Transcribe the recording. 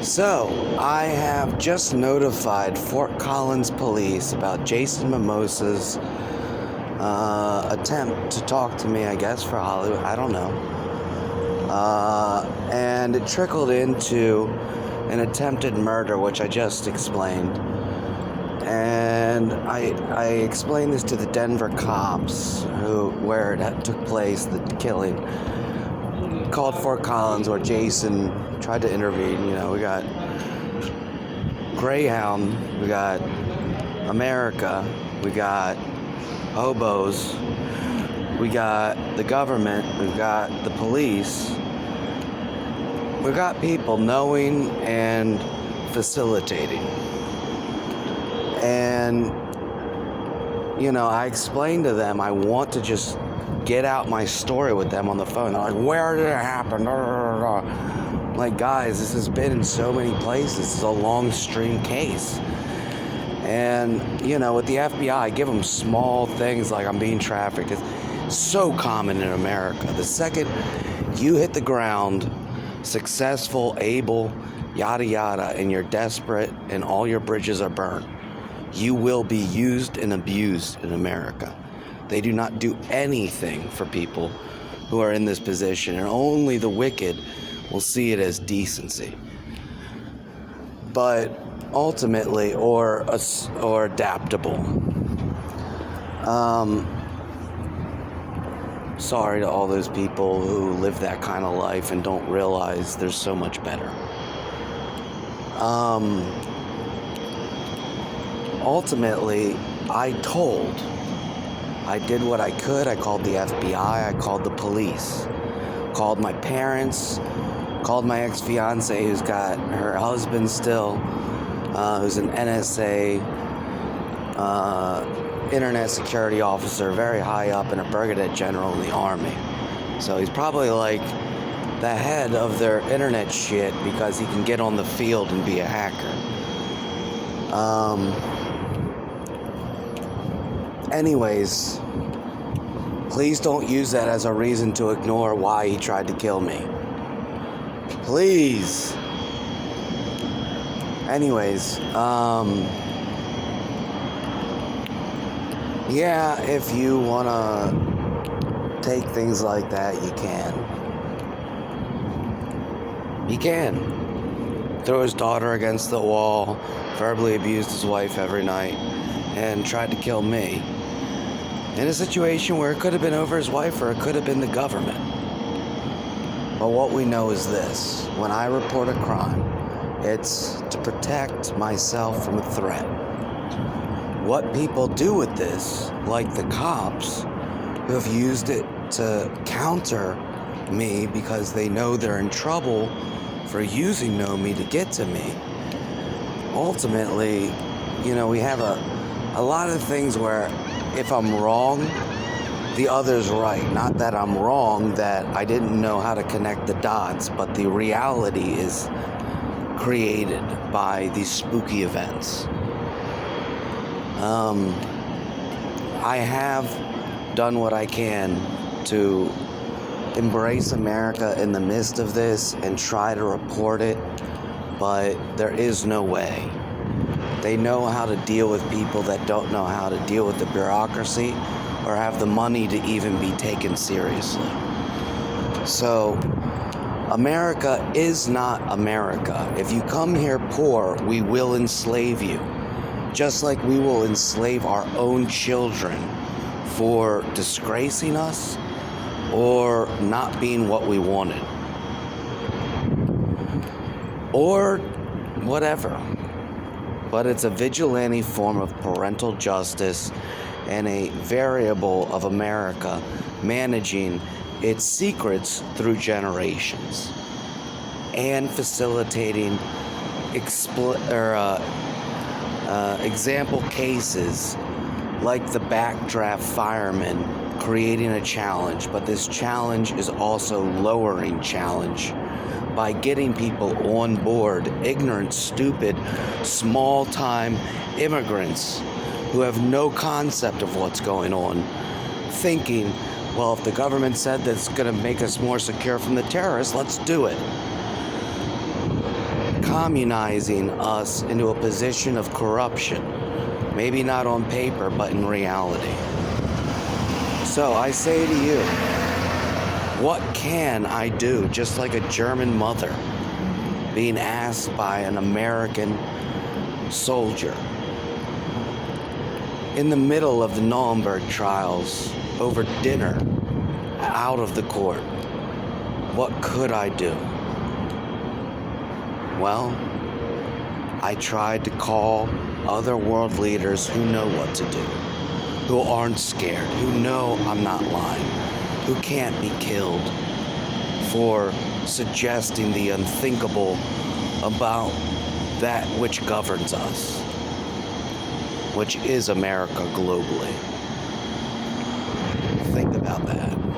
So, I have just notified Fort Collins police about Jason Mimosa's attempt to talk to me, I guess, for Hollywood. I don't know. And it trickled into an attempted murder, which I just explained. And I explained this to the Denver cops, where it took place, the killing. Called Fort Collins, where Jason tried to intervene. We got Greyhound, we got America, we got hobos, we got the government, we've got the police, we've got people knowing and facilitating. And I explained to them I want to just get out my story with them on the phone. They're like, where did it happen? I'm like, guys, this has been in so many places. This is a long stream case. And, with the FBI, I give them small things like I'm being trafficked. It's so common in America. The second you hit the ground, successful, able, yada yada, and you're desperate and all your bridges are burnt, you will be used and abused in America. They do not do anything for people who are in this position, and only the wicked will see it as decency. But ultimately, or adaptable. Sorry to all those people who live that kind of life and don't realize there's so much better. Ultimately, I did what I could. I called the FBI, I called the police, called my parents, called my ex-fiance who's got her husband still, who's an NSA internet security officer, very high up, and a brigadier general in the army. So he's probably like the head of their internet shit because he can get on the field and be a hacker. Anyways, please don't use that as a reason to ignore why he tried to kill me. Please. Anyways, yeah, if you want to take things like that, you can. He can. Throw his daughter against the wall, verbally abused his wife every night, and tried to kill me. In a situation where it could have been over his wife or it could have been the government. But what we know is this: when I report a crime, it's to protect myself from a threat. What people do with this, like the cops, who have used it to counter me because they know they're in trouble for using Know Me to get to me. Ultimately, we have a lot of things where if I'm wrong, the other's right. Not that I'm wrong, that I didn't know how to connect the dots, but the reality is created by these spooky events. I have done what I can to embrace America in the midst of this and try to report it, but there is no way. They know how to deal with people that don't know how to deal with the bureaucracy or have the money to even be taken seriously. So, America is not America. If you come here poor, we will enslave you. Just like we will enslave our own children for disgracing us or not being what we wanted. Or whatever. But it's a vigilante form of parental justice and a variable of America managing its secrets through generations and facilitating example cases like the backdraft firemen creating a challenge, but this challenge is also lowering challenge by getting people on board, ignorant, stupid, small-time immigrants who have no concept of what's going on, thinking, well, if the government said that's going to make us more secure from the terrorists, let's do it. communizing us into a position of corruption. Maybe not on paper, but in reality. So I say to you, what can I do? Just like a German mother being asked by an American soldier in the middle of the Nuremberg trials over dinner out of the court. What could I do? Well, I tried to call other world leaders who know what to do, who aren't scared, who know I'm not lying, who can't be killed for suggesting the unthinkable about that which governs us, which is America globally. Think about that.